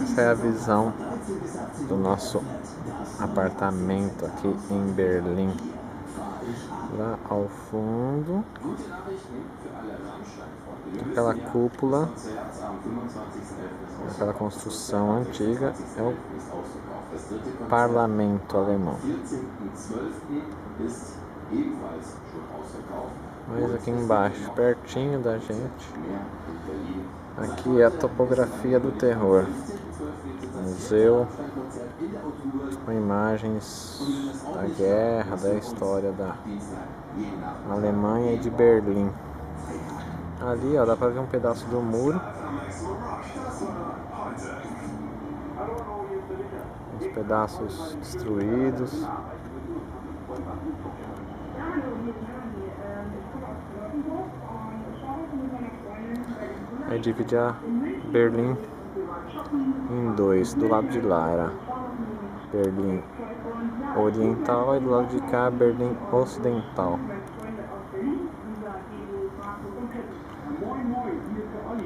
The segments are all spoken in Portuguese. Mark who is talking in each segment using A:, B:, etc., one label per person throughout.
A: Essa é a visão do nosso apartamento aqui em Berlim. Lá ao fundo, aquela cúpula, aquela construção antiga, é o parlamento alemão. Mas aqui embaixo, pertinho da gente, aqui é a topografia do terror. Museu com imagens da guerra, da história da Alemanha e de Berlim. Ali, ó, dá pra ver um pedaço do muro. Os pedaços destruídos. Aí divide a Berlim em dois. Do lado de lá era Berlim Oriental e do lado de cá Berlim Ocidental.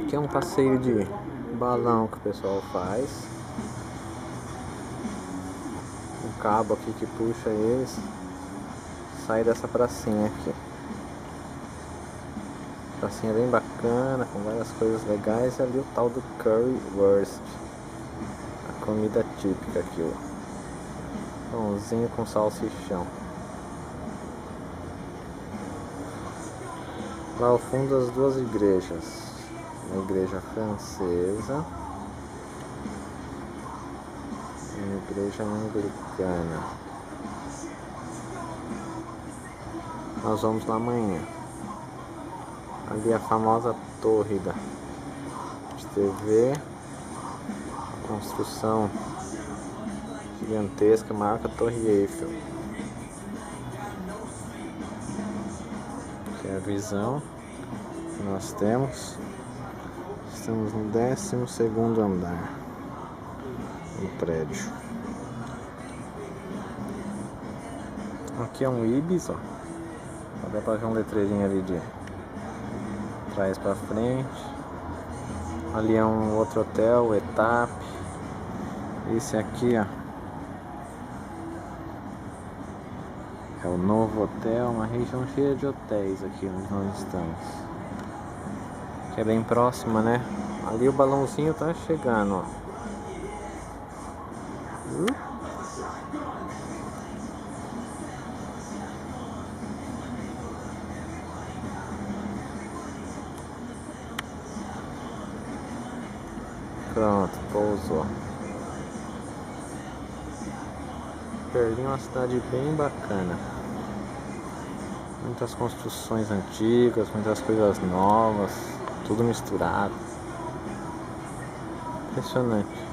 A: Aqui é um passeio de balão que o pessoal faz. Um cabo aqui que puxa eles. Sai dessa pracinha aqui. Pracinha bem bacana, com várias coisas legais. E ali o tal do Currywurst, a comida típica aqui, ó. Pãozinho com salsichão. Lá ao fundo as duas igrejas. Uma igreja francesa e uma igreja anglicana. Nós vamos lá amanhã. Ali a famosa torre da TV, construção gigantesca, maior que a Torre Eiffel. Aqui é a visão que nós temos. Estamos no 12º andar do prédio. Aqui é um Ibis, ó. Dá pra ver um letreirinho ali de trás pra frente. Ali é um outro hotel, o Etap. Esse aqui, ó, é o novo hotel, uma região cheia de hotéis aqui onde nós estamos. Que é bem próxima, né? Ali o balãozinho tá chegando, ó. Pronto, pousou. Berlim é uma cidade bem bacana. Muitas construções antigas, muitas coisas novas, tudo misturado. Impressionante.